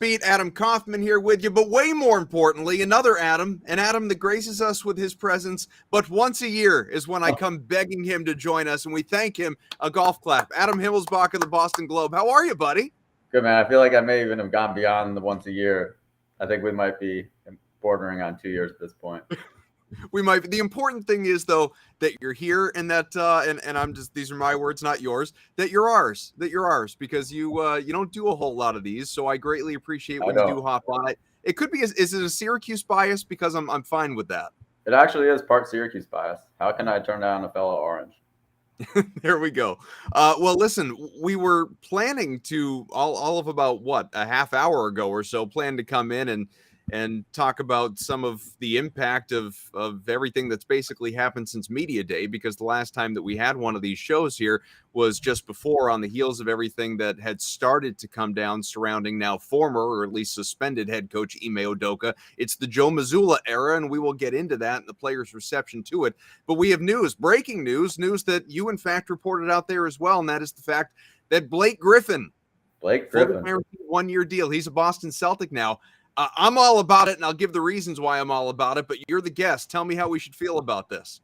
beat. Adam Kaufman here with you, but way more importantly, another Adam, an Adam that graces us with his presence, but once a year is when I come begging him to join us, and we thank him. A golf clap. Adam Himmelsbach of the Boston Globe. How are you, buddy? Good, man. I feel like I may even have gone beyond the once a year. I think we might be bordering on 2 years at this point. We might. The important thing is, though, that you're here, and that, and I'm just, these are my words, not yours. That you're ours. That you're ours, because you don't do a whole lot of these. So I greatly appreciate when you do hop on it. It could be. Is it a Syracuse bias? Because I'm fine with that. It actually is part Syracuse bias. How can I turn down a fellow Orange? There we go. Well, listen, we were planning to all of about a half hour ago or so, plan to come in and talk about some of the impact of everything that's basically happened since Media Day, because the last time that we had one of these shows here was just before, on the heels of everything that had started to come down surrounding now former, or at least suspended, head coach Ime Udoka. It's the Joe Mazzulla era, and we will get into that and the players' reception to it. But we have breaking news that you, in fact, reported out there as well, and that is the fact that Blake Griffin, 1-year deal. He's a Boston Celtic now. I'm all about it, and I'll give the reasons why I'm all about it, but you're the guest. Tell me how we should feel about this.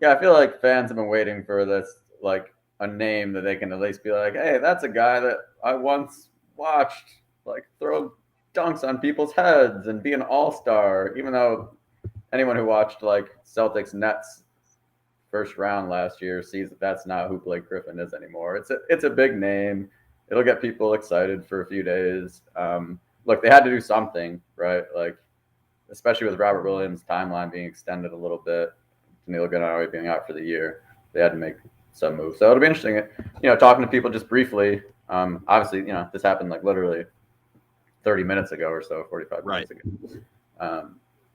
Yeah, I feel like fans have been waiting for this, like a name that they can at least be like, hey, that's a guy that I once watched, like, throw dunks on people's heads and be an all-star, even though anyone who watched, like, Celtics Nets first round last year sees that that's not who Blake Griffin is anymore. It's a big name. It'll get people excited for a few days. Look, they had to do something, right? Like, especially with Robert Williams' timeline being extended a little bit, Danilo Gallinari being out for the year, they had to make some moves. So it'll be interesting, talking to people just briefly. Obviously, this happened like literally 30 minutes ago or so, 45 minutes ago.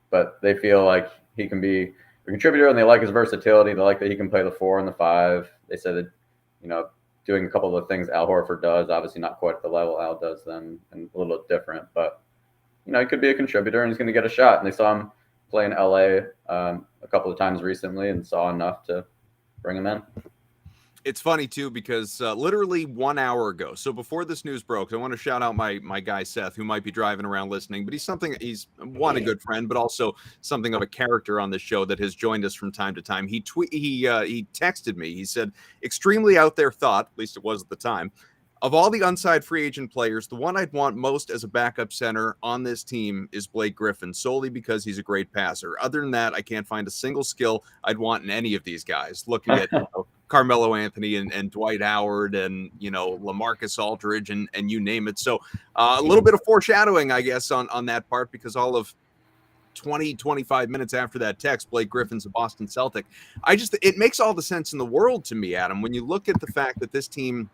But they feel like he can be a contributor, and they like his versatility. They like that he can play the 4 and the 5. They said that, doing a couple of things Al Horford does, obviously not quite at the level Al does them, and a little bit different, but he could be a contributor, and he's going to get a shot. And they saw him play in LA a couple of times recently and saw enough to bring him in. It's funny too, because literally 1 hour ago, so before this news broke, I want to shout out my guy Seth, who might be driving around listening, but he's a good friend, but also something of a character on this show that has joined us from time to time. He texted me. He said, extremely out there thought, at least it was at the time, of all the unsigned free agent players, the one I'd want most as a backup center on this team is Blake Griffin, solely because he's a great passer. Other than that, I can't find a single skill I'd want in any of these guys. Looking at Carmelo Anthony and Dwight Howard and, LaMarcus Aldridge and you name it. So a little bit of foreshadowing, I guess, on that part, because all of 25 minutes after that text, Blake Griffin's a Boston Celtic. It makes all the sense in the world to me, Adam, when you look at the fact that this team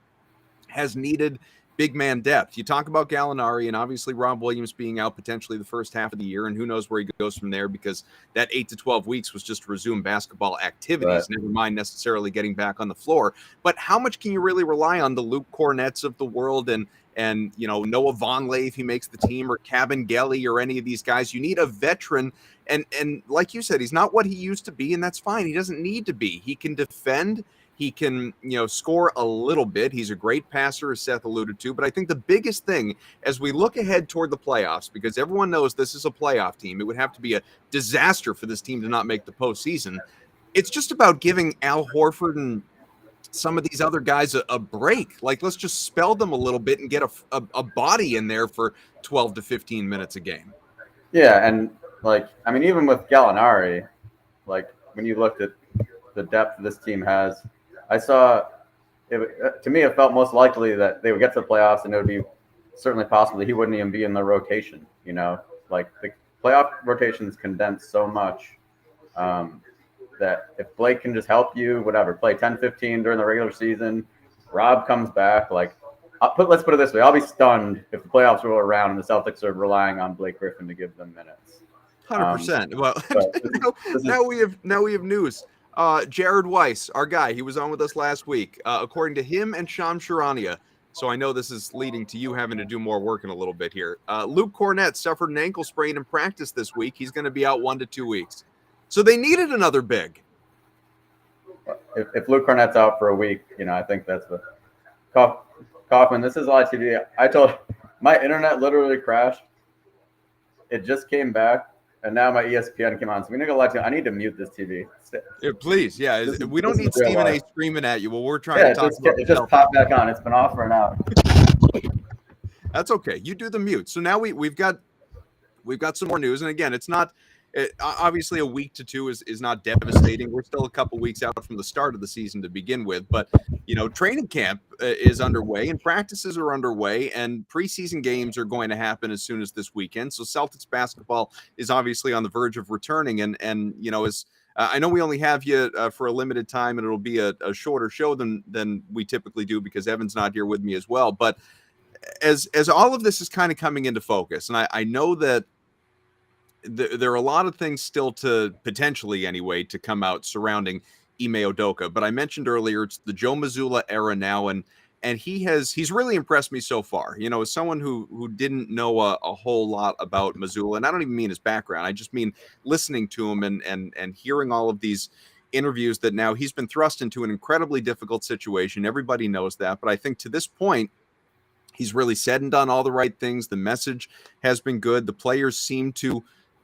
has needed big man depth. You talk about Gallinari and obviously Rob Williams being out potentially the first half of the year, and who knows where he goes from there, because that 8 to 12 weeks was just to resume basketball activities, never mind necessarily getting back on the floor. But how much can you really rely on the Luke Cornett's of the world and Noah Vonleh if he makes the team, or Kabengele, or any of these guys? You need a veteran, and like you said, he's not what he used to be, and that's fine. He doesn't need to be. He can defend. He can, score a little bit. He's a great passer, as Seth alluded to. But I think the biggest thing, as we look ahead toward the playoffs, because everyone knows this is a playoff team, it would have to be a disaster for this team to not make the postseason. It's just about giving Al Horford and some of these other guys a break. Like, let's just spell them a little bit and get a body in there for 12 to 15 minutes a game. Yeah, and, even with Gallinari, when you looked at the depth this team has, I saw it, to me, it felt most likely that they would get to the playoffs, and it would be certainly possible that he wouldn't even be in the rotation. The playoff rotations condense so much that if Blake can just help you, play 10-15 during the regular season, Rob comes back. Let's put it this way: I'll be stunned if the playoffs roll around and the Celtics are relying on Blake Griffin to give them minutes. 100%. Well, now we have news. Jared Weiss, our guy, he was on with us last week. According to him and Shams Charania, so I know this is leading to you having to do more work in a little bit here. Luke Cornett suffered an ankle sprain in practice this week. He's going to be out 1 to 2 weeks. So they needed another big. If Luke Cornett's out for a week, I think that's the Kaufman. This is live TV. I told My internet literally crashed. It just came back, and now my ESPN came on. So we need to let you. I need to mute this TV. Yeah, please. Yeah, we don't need Stephen A. screaming at you while we're trying to talk about it just popped back on. It's been off for an hour. That's okay. You do the mute. So now we've got some more news, and again, it's not obviously a week to two is not devastating. We're still a couple weeks out from the start of the season to begin with, but training camp is underway and practices are underway, and preseason games are going to happen as soon as this weekend. So Celtics basketball is obviously on the verge of returning, and as I know we only have you for a limited time, and it'll be a shorter show than we typically do because Evan's not here with me as well, but as all of this is kind of coming into focus, and I know that there are a lot of things still to potentially anyway to come out surrounding Ime Udoka, but I mentioned earlier it's the Joe Mazzulla era now, and he's really impressed me so far. As someone who didn't know a whole lot about Mazzulla, and I don't even mean his background, I just mean listening to him and hearing all of these interviews that now he's been thrust into an incredibly difficult situation. Everybody knows that, but I think to this point he's really said and done all the right things. The message has been good. The players seem to,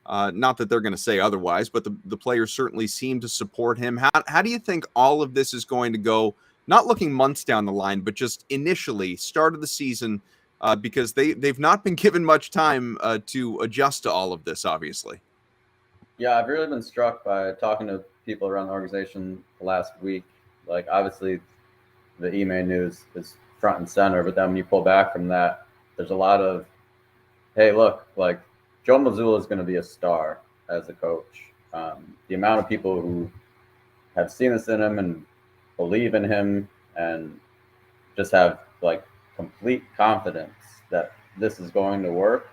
not that they're going to say otherwise, but the players certainly seem to support him. How do you think all of this is going to go, not looking months down the line, but just initially, start of the season, because they've not been given much time to adjust to all of this, obviously? Yeah, I've really been struck by talking to people around the organization last week. Like, obviously, the Ime news is front and center, but then when you pull back from that, there's a lot of, hey, look, like Joe Mazzulla is going to be a star as a coach. The amount of people who have seen this in him and believe in him and just have like complete confidence that this is going to work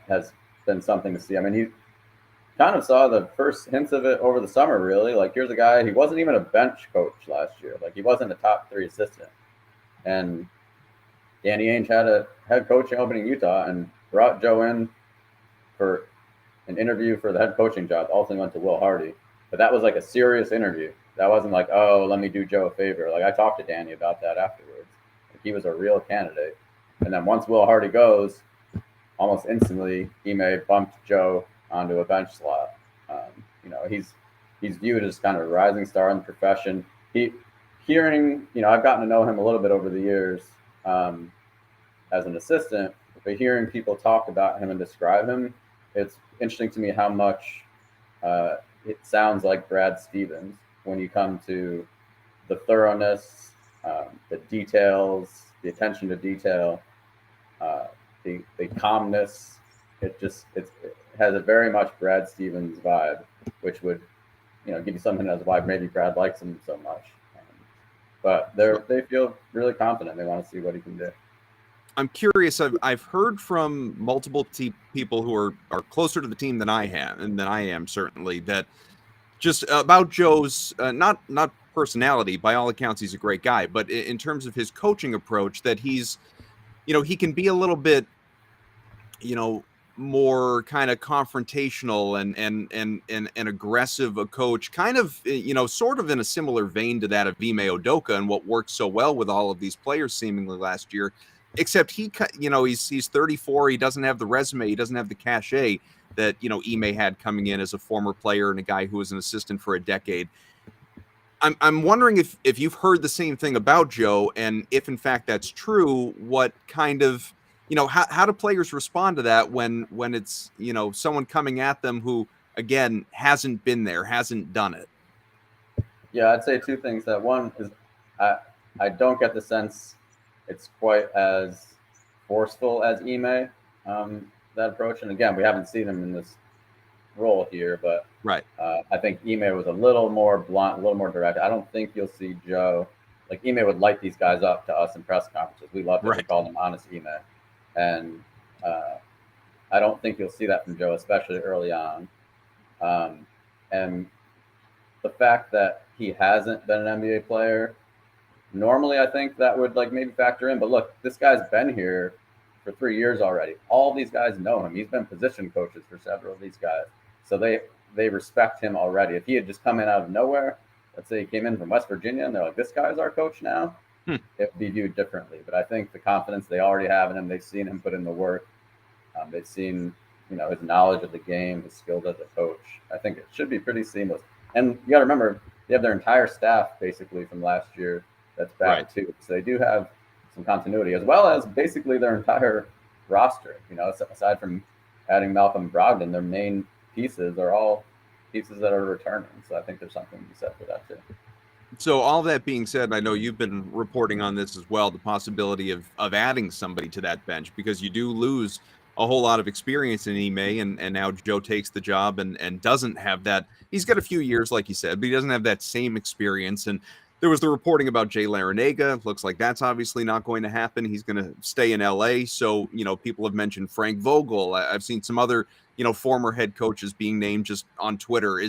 has been something to see. I mean, he kind of saw the first hints of it over the summer, really. Like, here's a guy, he wasn't even a bench coach last year. Like, he wasn't a top 3 assistant. And Danny Ainge had a head coaching opening in Utah and brought Joe in for an interview for the head coaching job. Ultimately went to Will Hardy. But that was like a serious interview. That wasn't like, oh, let me do Joe a favor. Like, I talked to Danny about that afterwards. Like, he was a real candidate. And then once Will Hardy goes, almost instantly, Ime bumped Joe onto a bench slot. He's viewed as kind of a rising star in the profession. I've gotten to know him a little bit over the years as an assistant, but hearing people talk about him and describe him, it's interesting to me how much it sounds like Brad Stevens when you come to the thoroughness, the details, the attention to detail, the calmness. It has a very much Brad Stevens vibe, which would, give you something as a vibe. Maybe Brad likes him so much. But they feel really confident. They want to see what he can do. I'm curious. I've heard from multiple people who are closer to the team than I am certainly, that just about Joe's not personality. By all accounts, he's a great guy, but in terms of his coaching approach, that he's, he can be a little bit, more kind of confrontational and aggressive a coach, kind of, sort of in a similar vein to that of Ime Udoka and what worked so well with all of these players seemingly last year, except he's 34. He doesn't have the resume. He doesn't have the cachet that, Ime had coming in as a former player and a guy who was an assistant for a decade. I'm wondering if you've heard the same thing about Joe, and if in fact that's true, what kind of, how do players respond to that when it's, someone coming at them who, again, hasn't been there, hasn't done it? Yeah, I'd say 2 things. That one is I don't get the sense it's quite as forceful as Ime, that approach. And again, we haven't seen him in this role here, but right. I think Ime was a little more blunt, a little more direct. I don't think you'll see Joe, like Ime would light these guys up to us in press conferences. We loved it. Right. We called him Honest Ime. And I don't think you'll see that from Joe, especially early on. And the fact that he hasn't been an NBA player, normally I think that would like maybe factor in. But look, this guy's been here for 3 years already. All these guys know him. He's been position coaches for several of these guys. So they respect him already. If he had just come in out of nowhere, let's say he came in from West Virginia and they're like, this guy's our coach now, Hmm. it would be viewed differently. But I think the confidence they already have in him, they've seen him put in the work. They've seen, his knowledge of the game, his skills as a coach. I think it should be pretty seamless. And you got to remember, they have their entire staff basically from last year that's Right. back too. So they do have some continuity, as well as basically their entire roster. Aside from adding Malcolm Brogdon, their main pieces are all pieces that are returning. So I think there's something to be said for that too. So all that being said, I know you've been reporting on this as well, the possibility of adding somebody to that bench, because you do lose a whole lot of experience in Ime, and now Joe takes the job and doesn't have that. He's got a few years, like you said, but he doesn't have that same experience. And there was the reporting about Jay Larinaga. Looks like that's obviously not going to happen. He's going to stay in LA. So, people have mentioned Frank Vogel. I've seen some other, former head coaches being named just on Twitter.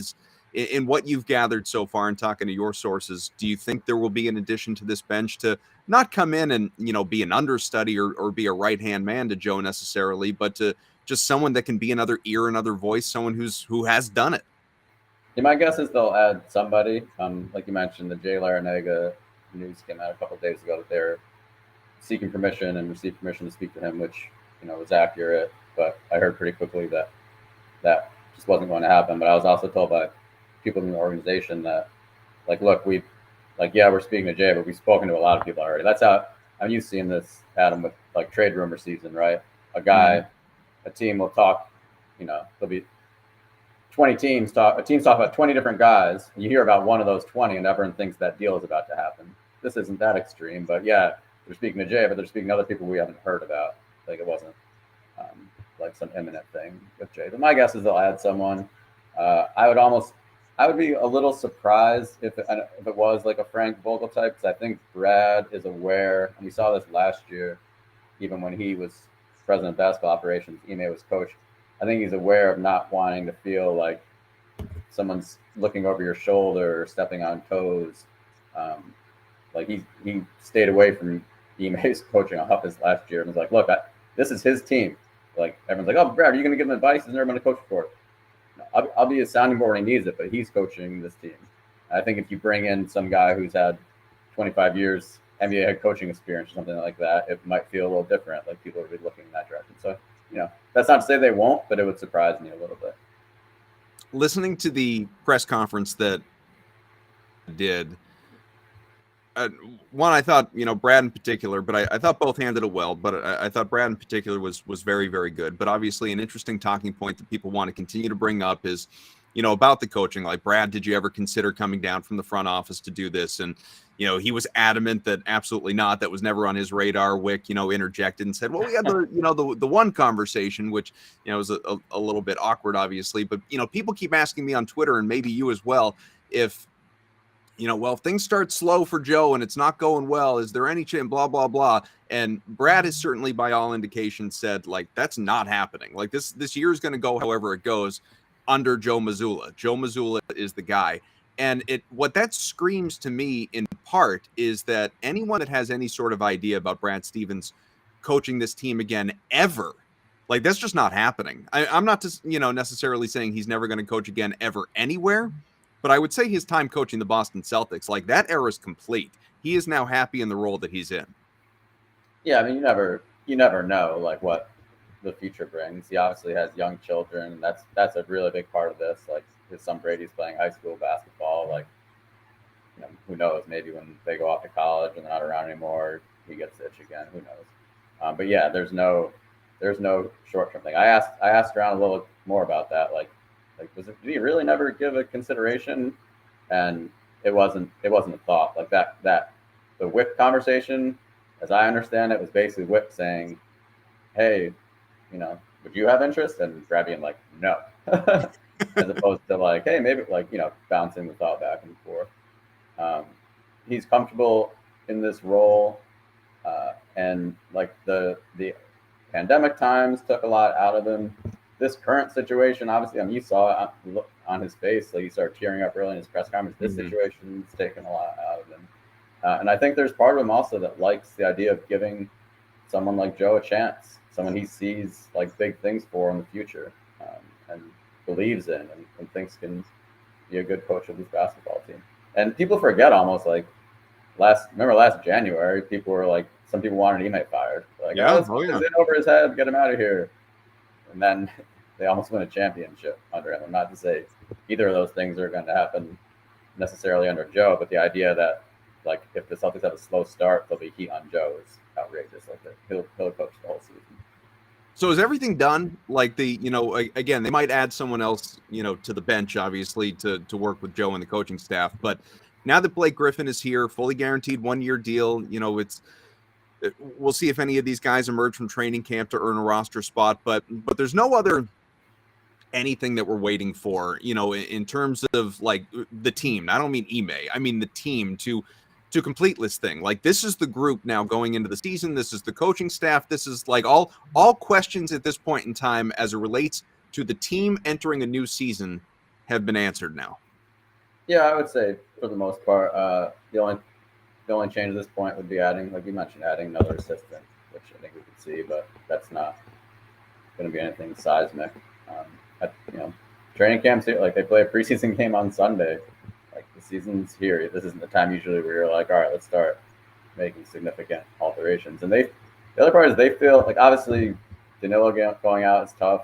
In what you've gathered so far and talking to your sources, do you think there will be an addition to this bench to not come in and, be an understudy or be a right-hand man to Joe necessarily, but to just someone that can be another ear, another voice, someone who has done it? Yeah, my guess is they'll add somebody. Like you mentioned, the Jay Larinaga news came out a couple of days ago that they're seeking permission and received permission to speak to him, which was accurate. But I heard pretty quickly that that just wasn't going to happen. But I was also told by people in the organization that, look, we're speaking to Jay, but we've spoken to a lot of people already. That's how you've seen this, Adam, with trade rumor season, right? A team will talk. There'll be 20 teams talk. A team's talk about 20 different guys. And you hear about one of those 20, and everyone thinks that deal is about to happen. This isn't that extreme, but yeah, they're speaking to Jay, but they're speaking to other people we haven't heard about. It wasn't some imminent thing with Jay. But my guess is they'll add someone. I would be a little surprised if it was a Frank Vogel type, because I think Brad is aware, and we saw this last year, even when he was president of basketball operations, Ime was coach. I think he's aware of not wanting to feel like someone's looking over your shoulder or stepping on toes. He stayed away from Ime's coaching office last year and was like, look, this is his team. Everyone's like, oh, Brad, are you going to give him advice? He's never going to coach for it. I'll be a sounding board when he needs it, but he's coaching this team. I think if you bring in some guy who's had 25 years NBA head coaching experience or something like that, it might feel a little different. People would be looking in that direction. So, that's not to say they won't, but it would surprise me a little bit. Listening to the press conference that did, one, I thought, Brad in particular, but I thought both handled it well, but I thought Brad in particular was very, very good. But obviously an interesting talking point that people want to continue to bring up is, about the coaching. Like, Brad, did you ever consider coming down from the front office to do this? And, he was adamant that absolutely not. That was never on his radar. Wick, interjected and said, well, we had the one conversation, which, was a little bit awkward, obviously. But, people keep asking me on Twitter, and maybe you as well, if things start slow for Joe and it's not going well, is there any chance, blah, blah, blah. And Brad has certainly, by all indications, said, that's not happening. This year is going to go however it goes under Joe Mazzulla. Joe Mazzulla is the guy. And what that screams to me in part is that anyone that has any sort of idea about Brad Stevens coaching this team again ever, that's just not happening. I'm not just, necessarily saying he's never going to coach again ever anywhere. But I would say his time coaching the Boston Celtics, that era is complete. He is now happy in the role that he's in. Yeah, I mean, you never know what the future brings. He obviously has young children. That's a really big part of this. His son Brady's playing high school basketball. Who knows? Maybe when they go off to college and they're not around anymore, he gets the itch again. Who knows? But yeah, there's no short-term thing. I asked around a little more about that. Did he really never give a consideration? And it wasn't a thought that. The Wick conversation, as I understand it, was basically Wick saying, "Hey, would you have interest?" And Brad being like, "No," as opposed to "Hey, maybe," bouncing the thought back and forth. He's comfortable in this role, and the pandemic times took a lot out of him. This current situation, obviously, you saw it on his face, he started tearing up early in his press conference. This situation's taken a lot out of him. And I think there's part of him also that likes the idea of giving someone like Joe a chance, someone he sees big things for in the future, and believes in and thinks can be a good coach of this basketball team. And people forget almost remember last January, people were like, some people wanted Ime fired. Like, Yeah. oh, it's in over his head, get him out of here. And then they almost win a championship under him. I'm not to say either of those things are going to happen necessarily under Joe, but the idea that, like, if the Celtics have a slow start, there'll be heat on Joe is outrageous. Like, he'll coach the whole season. So is everything done? Like again, they might add someone else, to the bench, obviously, to work with Joe and the coaching staff. But now that Blake Griffin is here, fully guaranteed 1-year deal, we'll see if any of these guys emerge from training camp to earn a roster spot. But there's no other anything that we're waiting for, in terms of like the team. I don't mean Ime, I mean the team to complete this thing. Like, this is the group now going into the season. This is the coaching staff. This is like all questions at this point in time as it relates to the team entering a new season have been answered now. Yeah, I would say for the most part, the only change at this point would be adding, like you mentioned, adding another assistant, which I think we could see, but that's not going to be anything seismic. Training camps here, like they play a preseason game on Sunday. Like, the season's here. This isn't the time usually where you're like, all right, let's start making significant alterations. And the other part is they feel like, obviously Danilo going out is tough.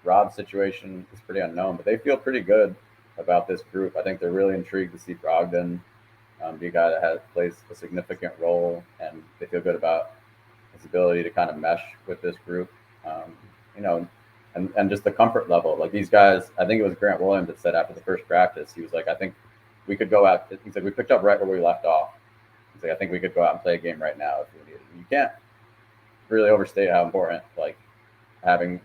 Rob's situation is pretty unknown, but they feel pretty good about this group. I think they're really intrigued to see Brogdon be a guy that plays a significant role, and they feel good about his ability to kind of mesh with this group. And just the comfort level. Like, these guys, I think it was Grant Williams that said after the first practice, he was like, I think we could go out. He said, we picked up right where we left off. He's like, I think we could go out and play a game right now if we needed. You can't really overstate how important, like, having,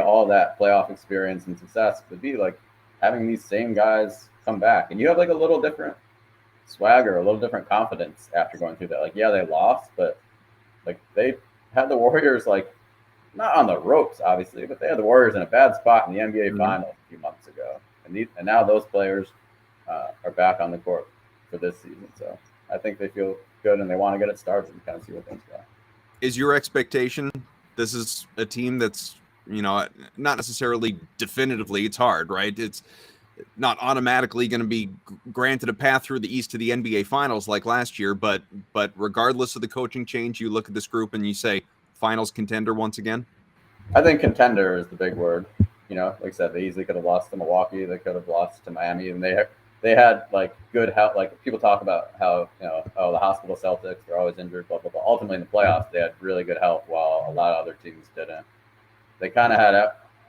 all that playoff experience and success would be, like, having these same guys come back. And you have, like, a little different swagger, a little different confidence after going through that. Like, yeah, they lost, but, like, they had the Warriors, like, not on the ropes, obviously, but they had the Warriors in a bad spot in the NBA Finals a few months ago. And now those players are back on the court for this season. So I think they feel good and they want to get it started and kind of see what things go. Is your expectation this is a team that's, not necessarily definitively, it's hard, right? It's not automatically going to be granted a path through the East to the NBA Finals like last year, but regardless of the coaching change, you look at this group and you say, Finals contender once again? I think contender is the big word. Like I said, they easily could have lost to Milwaukee. They could have lost to Miami, and they had like good help. Like, people talk about how the hospital Celtics, they're always injured, blah blah blah. Ultimately, in the playoffs, they had really good help, while a lot of other teams didn't. They kind of had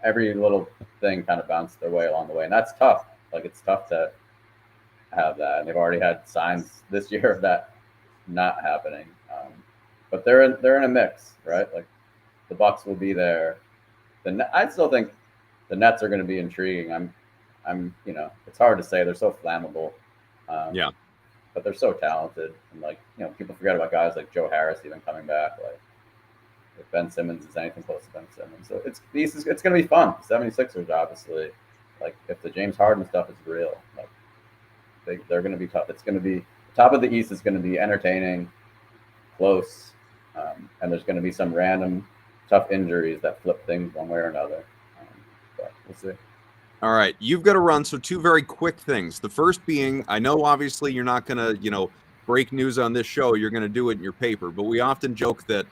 every little thing kind of bounced their way along the way, and that's tough. Like, it's tough to have that, and they've already had signs this year of that not happening. But they're in a mix, right? Like, the Bucks will be there. I still think the Nets are going to be intriguing. I'm it's hard to say. They're so flammable. But they're so talented, and like, people forget about guys like Joe Harris even coming back. Like, if Ben Simmons is anything close to Ben Simmons, so it's going to be fun. 76ers, obviously, like, if the James Harden stuff is real, like, they're going to be tough. It's going to be top of the East is going to be entertaining, close. And there's going to be some random tough injuries that flip things one way or another. But we'll see. All right. You've got to run. So 2 very quick things. The first being, I know obviously you're not going to, break news on this show. You're going to do it in your paper. But we often joke that,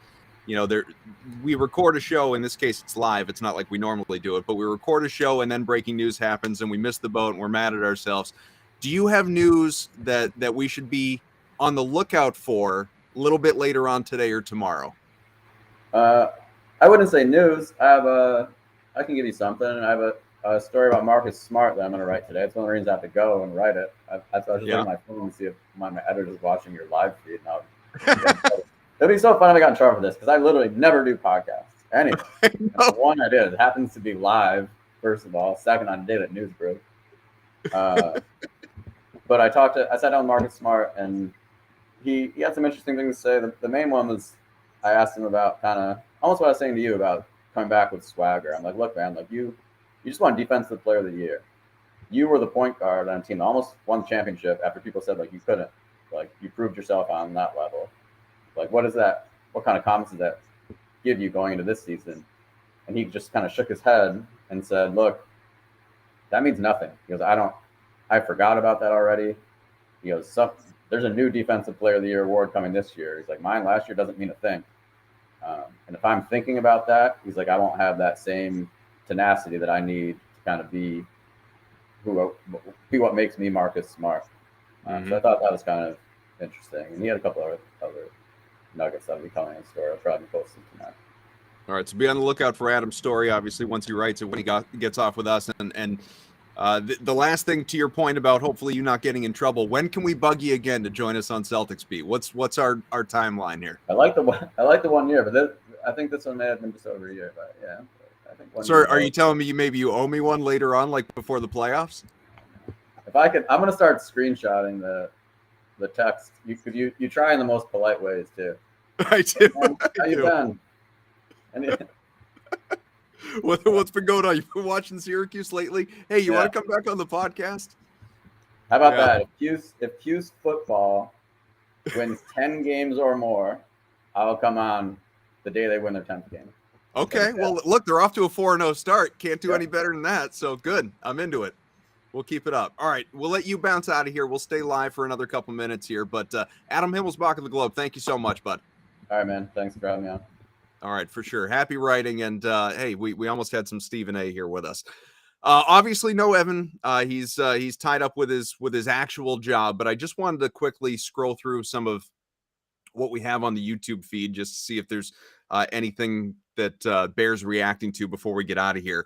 we record a show. In this case, it's live. It's not like we normally do it. But we record a show and then breaking news happens and we miss the boat and we're mad at ourselves. Do you have news that we should be on the lookout for a little bit later on today or tomorrow? I wouldn't say news. I can give you something. I have a story about Marcus Smart that I'm going to write today. It's one of the reasons I have to go and write it. I was just looking at my phone to see if my editor's watching your live feed. It'll be so fun if I got in trouble for this, because I literally never do podcasts. Anyway, the one I did, it happens to be live, first of all. Second, on the day that news broke. But I sat down with Marcus Smart, and he had some interesting things to say. The main one was, I asked him about kind of almost what I was saying to you about coming back with swagger. I'm like, look, man, like, you just won Defensive Player of the Year. You were the point guard on a team that almost won the championship after people said, like, you couldn't. Like, you proved yourself on that level. Like, what is that? What kind of comments does that give you going into this season? And he just kind of shook his head and said, look, that means nothing. He goes, I forgot about that already. He goes, there's a new Defensive Player of the Year award coming this year. He's like, mine last year doesn't mean a thing. And if I'm thinking about that, he's like, I won't have that same tenacity that I need to kind of be what makes me Marcus Smart. So I thought that was kind of interesting. And he had a couple of other nuggets that will be coming in store. I'll probably post them tonight. All right, so be on the lookout for Adam's story, obviously, once he writes it, when he gets off with us. And the last thing, to your point about hopefully you not getting in trouble, when can we bug you again to join us on Celtics Beat? What's our timeline here? I like the 1 year, but I think this one may have been just over a year. But yeah, I think. Sir, are you telling me you owe me one later on, like before the playoffs? If I could, I'm gonna start screenshotting the text. You try in the most polite ways too. I do. How you been? What's been going on? You've been watching Syracuse lately? Hey, you want to come back on the podcast? How about that? If Cuse football wins 10 games or more, I'll come on the day they win their 10th game. Okay. Well, look, they're off to a 4-0 start. Can't do any better than that. So good. I'm into it. We'll keep it up. All right. We'll let you bounce out of here. We'll stay live for another couple minutes here. But Adam Himmelsbach of the Globe, thank you so much, bud. All right, man. Thanks for having me on. All right, for sure. Happy writing. And hey, we almost had some Stephen A here with us. Obviously, no Evan. He's tied up with his actual job. But I just wanted to quickly scroll through some of what we have on the YouTube feed just to see if there's anything that bears reacting to before we get out of here.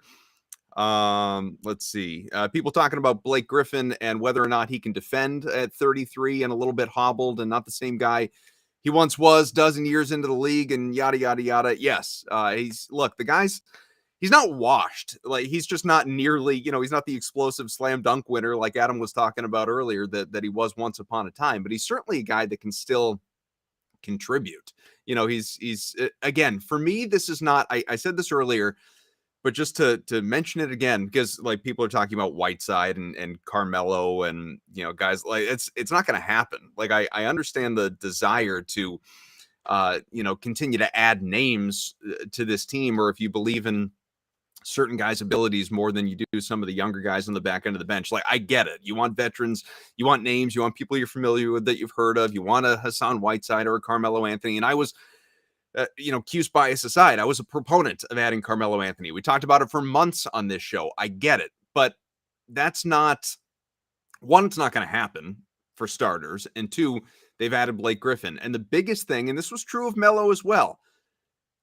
Let's see. People talking about Blake Griffin and whether or not he can defend at 33 and a little bit hobbled and not the same guy he once was, dozen years into the league, and yada yada yada. Yes, he's not washed. Like, he's just not nearly, he's not the explosive slam dunk winner like Adam was talking about earlier that he was once upon a time. But he's certainly a guy that can still contribute. He's again, for me, this is not. I said this earlier. But just to mention it again, because like people are talking about Whiteside and Carmelo and guys, like it's not going to happen. Like I understand the desire to continue to add names to this team, or if you believe in certain guys' abilities more than you do some of the younger guys on the back end of the bench. Like, I get it. You want veterans, you want names, you want people you're familiar with that you've heard of. You want a Hassan Whiteside or a Carmelo Anthony, and I was. Cuse bias aside, I was a proponent of adding Carmelo Anthony. We talked about it for months on this show. I get it, but that's not one. It's not going to happen for starters, and two, they've added Blake Griffin. And the biggest thing, and this was true of Melo as well,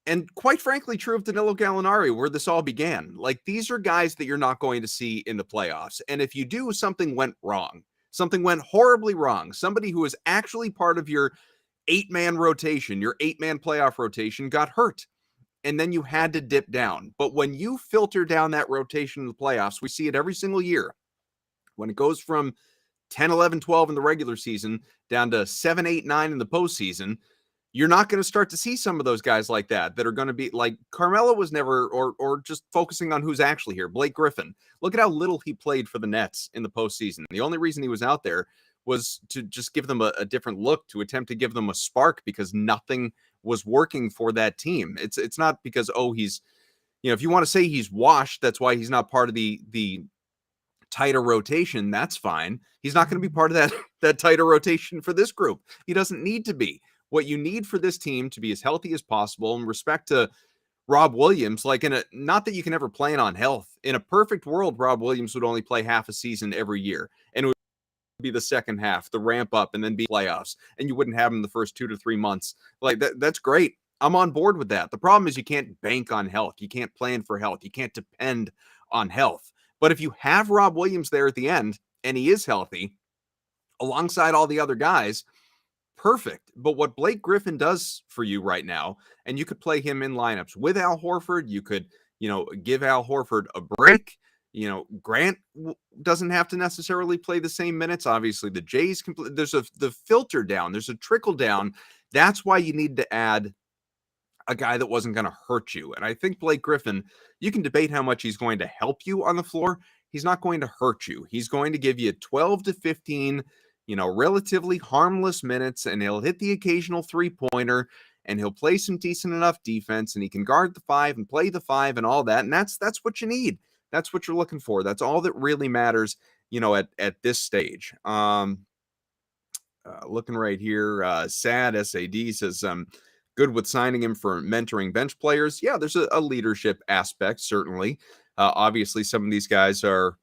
and quite frankly, true of Danilo Gallinari, where this all began. Like, these are guys that you're not going to see in the playoffs, and if you do, something went wrong. Something went horribly wrong. Somebody who is actually part of your 8-man rotation, your 8-man playoff rotation, got hurt. And then you had to dip down. But when you filter down that rotation in the playoffs, we see it every single year. When it goes from 10, 11, 12 in the regular season down to 7, 8, 9 in the postseason, you're not going to start to see some of those guys like that are going to be like Carmelo was never, or just focusing on who's actually here. Blake Griffin. Look at how little he played for the Nets in the postseason. The only reason he was out there was to just give them a different look, to attempt to give them a spark, because nothing was working for that team. It's not because, he's, if you want to say he's washed, that's why he's not part of the tighter rotation. That's fine. He's not going to be part of that tighter rotation for this group. He doesn't need to be. What you need for this team to be as healthy as possible, in respect to Rob Williams, like not that you can ever plan on health. In a perfect world, Rob Williams would only play half a season every year, and it would be the second half, the ramp up, and then be playoffs, and you wouldn't have him the first 2 to 3 months. Like that's great. I'm on board with that. The problem is you can't bank on health. You can't plan for health. You can't depend on health. But if you have Rob Williams there at the end and he is healthy alongside all the other guys, perfect. But what Blake Griffin does for you right now, and you could play him in lineups with Al Horford, you could, give Al Horford a break. Grant doesn't have to necessarily play the same minutes. Obviously, the Jays can play. There's the filter down. There's a trickle down. That's why you need to add a guy that wasn't going to hurt you. And I think Blake Griffin, you can debate how much he's going to help you on the floor. He's not going to hurt you. He's going to give you 12 to 15, relatively harmless minutes, and he'll hit the occasional 3-pointer, and he'll play some decent enough defense, and he can guard the 5 and play the 5 and all that. And that's what you need. That's what you're looking for. That's all that really matters, at this stage. Looking right here, Sad SAD says, good with signing him for mentoring bench players. Yeah, there's a leadership aspect, certainly. Obviously, some of these guys are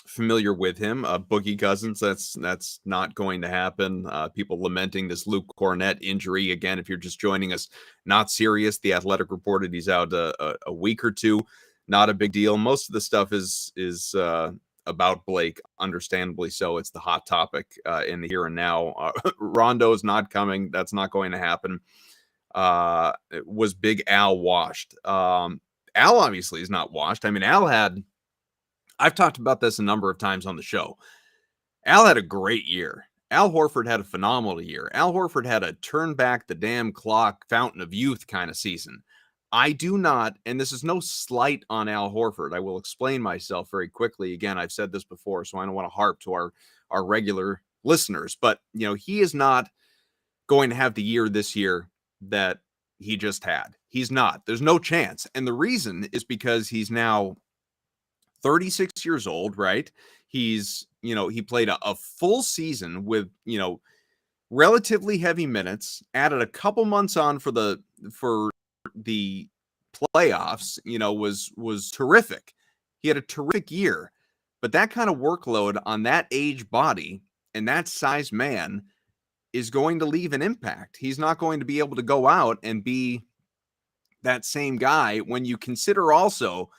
familiar with him. Boogie Cousins, that's not going to happen. People lamenting this Luke Cornett injury. Again, if you're just joining us, not serious. The Athletic reported he's out a week or two. Not a big deal. Most of the stuff is about Blake, understandably so. It's the hot topic in the here and now. Rondo's not coming. That's not going to happen. Was Big Al washed? Al obviously is not washed. I mean, I've talked about this a number of times on the show. Al had a great year. Al Horford had a phenomenal year. Al Horford had a turn back the damn clock, fountain of youth kind of season. I do not, and this is no slight on Al Horford. I will explain myself very quickly. Again, I've said this before, so I don't want to harp to our regular listeners, but he is not going to have the year this year that he just had. He's not. There's no chance. And the reason is because he's now 36 years old, right? He's, he played a full season with, relatively heavy minutes, added a couple months on for the playoffs, was terrific. He had a terrific year, but that kind of workload on that age body and that size man is going to leave an impact. He's not going to be able to go out and be that same guy when you consider also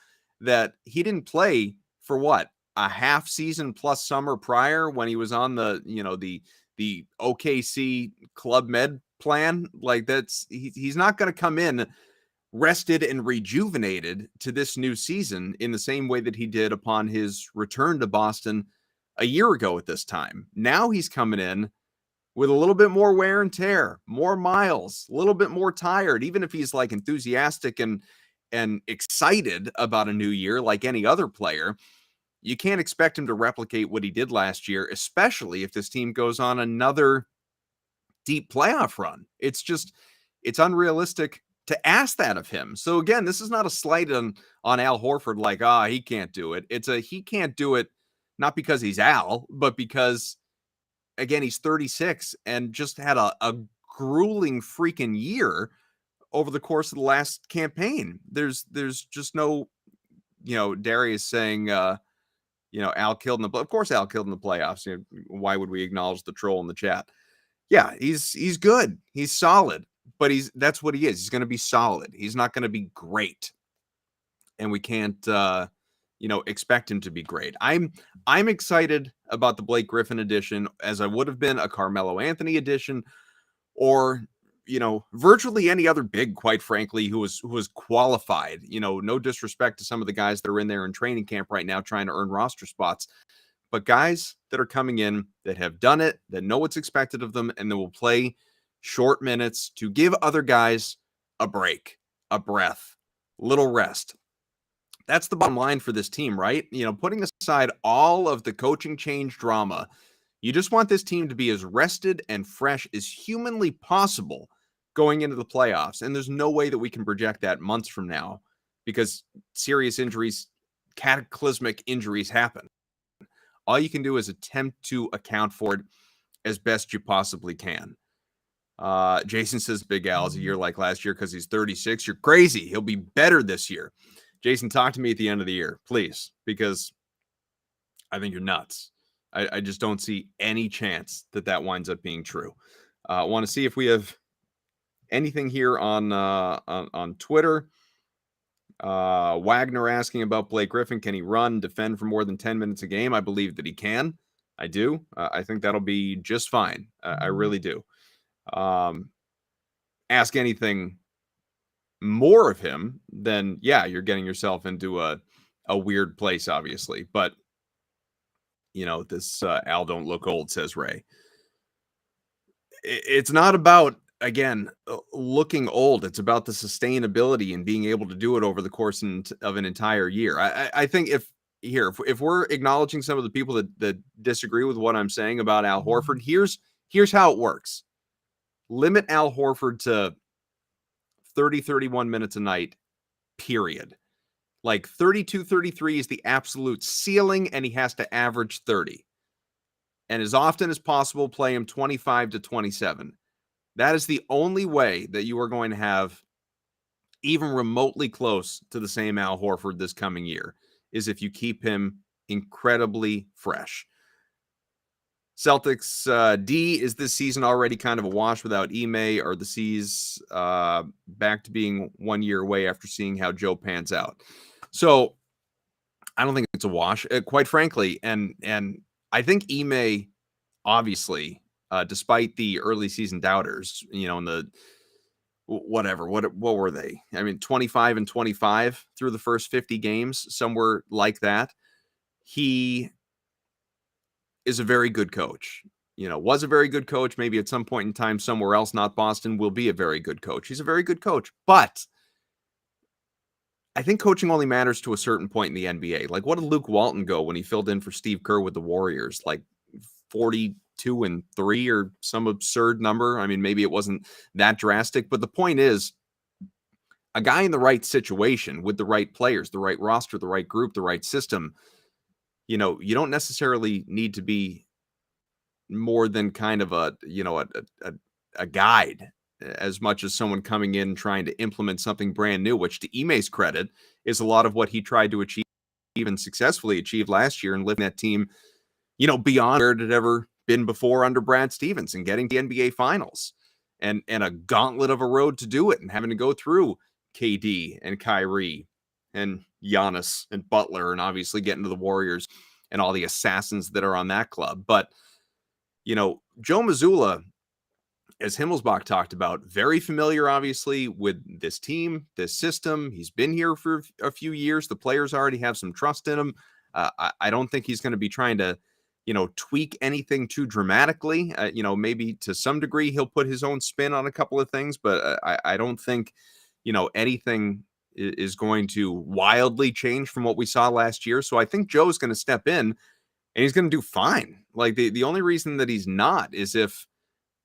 that he didn't play for what, a half season plus summer prior when he was on the OKC Club Med plan. Like he's not going to come in rested and rejuvenated to this new season in the same way that he did upon his return to Boston a year ago at this time. Now he's coming in with a little bit more wear and tear, more miles, a little bit more tired, even if he's like enthusiastic and excited about a new year like any other player. You can't expect him to replicate what he did last year, especially if this team goes on another deep playoff run. It's unrealistic to ask that of him. So again, this is not a slight on Al Horford, like, he can't do it. He can't do it, not because he's Al, but because, again, he's 36 and just had a grueling freaking year over the course of the last campaign. There's just no, Darius saying, Al killed in the, of course Al killed in the playoffs. Why would we acknowledge the troll in the chat? Yeah, he's good. He's solid, but that's what he is. He's going to be solid. He's not going to be great. And we can't, expect him to be great. I'm excited about the Blake Griffin edition, as I would have been a Carmelo Anthony edition, or virtually any other big, quite frankly, who was qualified. No disrespect to some of the guys that are in there in training camp right now trying to earn roster spots, but guys that are coming in that have done it, that know what's expected of them, and that will play short minutes to give other guys a break, a breath, little rest. That's the bottom line for this team, right? Putting aside all of the coaching change drama, you just want this team to be as rested and fresh as humanly possible going into the playoffs. And there's no way that we can project that months from now because serious injuries, cataclysmic injuries happen. All you can do is attempt to account for it as best you possibly can. Jason says Big Al's a year like last year because he's 36. You're crazy. He'll be better this year. Jason, talk to me at the end of the year, please, because I think you're nuts. I just don't see any chance that winds up being true. I want to see if we have anything here on Twitter. Wagner asking about Blake Griffin. Can he run, defend for more than 10 minutes a game? I believe that he can. I do. I think that'll be just fine. I really do. Ask anything more of him, then yeah, you're getting yourself into a weird place, obviously. But this Al don't look old, says Ray. It's not about, again, looking old. It's about the sustainability and being able to do it over the course of an entire year. I think if we're acknowledging some of the people that disagree with what I'm saying about Al Horford, here's how it works. Limit Al Horford to 30, 31 minutes a night, period. Like 32, 33 is the absolute ceiling, and he has to average 30. and as often as possible, play him 25 to 27. That is the only way that you are going to have even remotely close to the same Al Horford this coming year, is if you keep him incredibly fresh. Celtics D, is this season already kind of a wash without Ime? Or the C's back to being 1 year away after seeing how Joe pans out? So I don't think it's a wash, quite frankly. And I think Ime, obviously, despite the early season doubters, in the whatever, what were they? I mean, 25 and 25 through the first 50 games, somewhere like that. He is a very good coach. Was a very good coach. Maybe at some point in time, somewhere else, not Boston, will be a very good coach. He's a very good coach. But I think coaching only matters to a certain point in the NBA. Like, what did Luke Walton go when he filled in for Steve Kerr with the Warriors? Like 42-3 or some absurd number. I mean, maybe it wasn't that drastic, but the point is, a guy in the right situation with the right players, the right roster, the right group, the right system, you don't necessarily need to be more than kind of a guide, as much as someone coming in trying to implement something brand new, which, to Ime's credit, is a lot of what he tried to achieve and successfully achieved last year, and lifting that team, beyond where it had ever been before under Brad Stevens, and getting the NBA Finals, and a gauntlet of a road to do it, and having to go through KD and Kyrie and Giannis and Butler, and obviously getting to the Warriors and all the assassins that are on that club. But, Joe Mazzulla, as Himmelsbach talked about, very familiar, obviously, with this team, this system. He's been here for a few years. The players already have some trust in him. I don't think he's going to be trying to, tweak anything too dramatically. Maybe to some degree he'll put his own spin on a couple of things, but I don't think, anything is going to wildly change from what we saw last year. So I think Joe's going to step in and he's going to do fine. Like, the only reason that he's not is if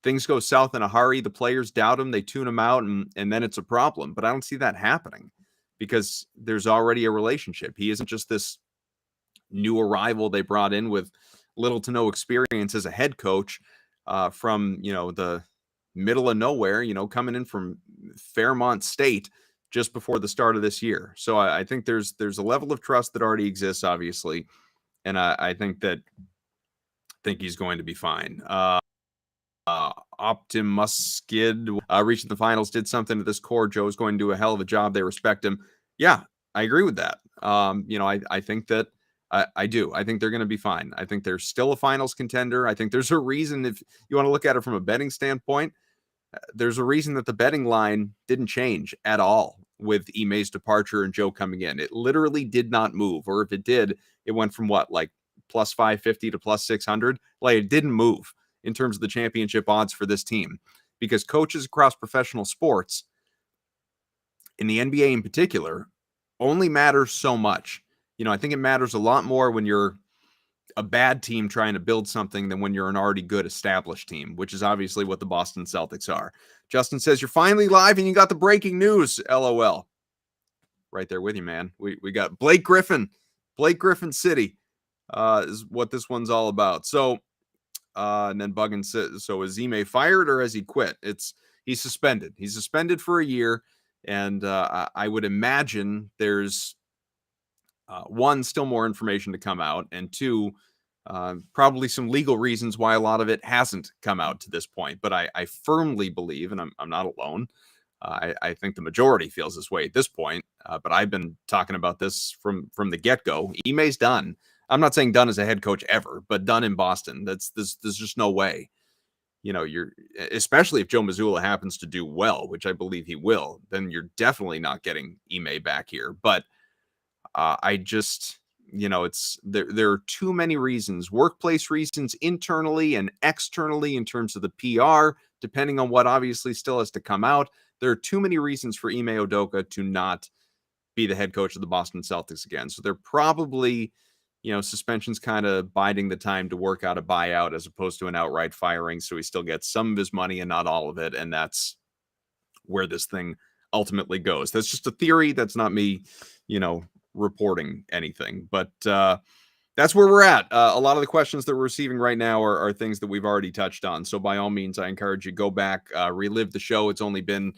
things go south in a hurry, the players doubt him, they tune him out, and then it's a problem. But I don't see that happening because there's already a relationship. He isn't just this new arrival they brought in with little to no experience as a head coach from, the middle of nowhere, coming in from Fairmont State just before the start of this year. So I think there's a level of trust that already exists, obviously. And I think he's going to be fine. Optimuskid reaching the finals did something to this core. Joe's going to do a hell of a job. They respect him. Yeah, I agree with that. I think that I do. I think they're going to be fine. I think they're still a finals contender. I think there's a reason, if you want to look at it from a betting standpoint, there's a reason that the betting line didn't change at all with Ime's departure and Joe coming in. It literally did not move. Or if it did, it went from like plus 550 to plus 600. Like, it didn't move in terms of the championship odds for this team, because coaches across professional sports, in the NBA in particular, only matter so much. I think it matters a lot more when you're a bad team trying to build something than when you're an already good established team, which is obviously what the Boston Celtics are. Justin says, you're finally live and you got the breaking news. LOL. Right there with you, man. We got Blake Griffin City is what this one's all about. So, and then Buggin says, so is Ime fired or has he quit? He's suspended. He's suspended for a year. And I would imagine there's one, still more information to come out, and two, probably some legal reasons why a lot of it hasn't come out to this point. But I firmly believe, and I'm not alone, I think the majority feels this way at this point, but I've been talking about this from the get-go. Ime's done. I'm not saying done as a head coach ever, but done in Boston. There's just no way. You're, especially if Joe Mazzulla happens to do well, which I believe he will, then you're definitely not getting Ime back here. But I just, it's there are too many reasons, workplace reasons, internally and externally, in terms of the PR, depending on what obviously still has to come out. There are too many reasons for Ime Udoka to not be the head coach of the Boston Celtics again. So they're probably, suspension's kind of biding the time to work out a buyout as opposed to an outright firing. So he still gets some of his money and not all of it. And that's where this thing ultimately goes. That's just a theory. That's not me, reporting anything. But That's where we're at. A lot of the questions that we're receiving right now are things that we've already touched on. So by all means, I encourage you go back, relive the show. It's only been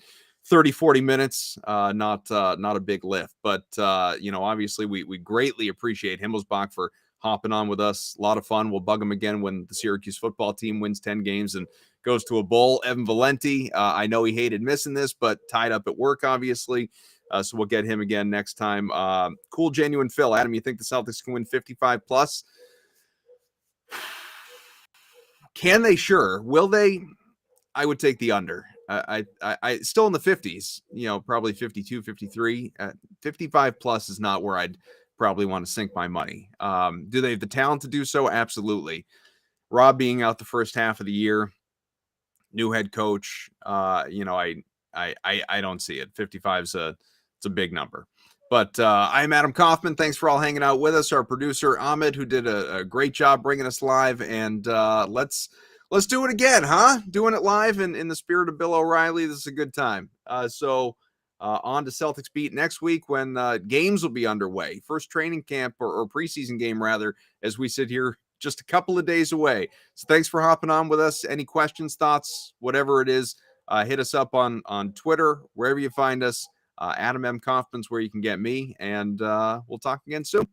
30, 40 minutes, not a big lift. But, obviously we greatly appreciate Himmelsbach for hopping on with us. A lot of fun. We'll bug him again when the Syracuse football team wins 10 games and goes to a bowl. Evan Valenti, I know he hated missing this, but tied up at work, obviously. So we'll get him again next time. Cool, genuine Phil. Adam, you think the Celtics can win 55 plus? Can they? Sure. Will they? I would take the under. I still in the 50s, probably 52, 53. 55 plus is not where I'd probably want to sink my money. Do they have the talent to do so? Absolutely. Rob being out the first half of the year, new head coach, I don't see it. 55 is it's a big number. But I'm Adam Kaufman. Thanks for all hanging out with us. Our producer Ahmed, who did a great job bringing us live, and let's do it again, huh? Doing it live in the spirit of Bill O'Reilly. This is a good time. So on to Celtics Beat next week when games will be underway. First training camp or preseason game rather, as we sit here just a couple of days away. So thanks for hopping on with us. Any questions, thoughts, whatever it is, hit us up on Twitter, wherever you find us. Adam M. Kaufman's where you can get me, and we'll talk again soon.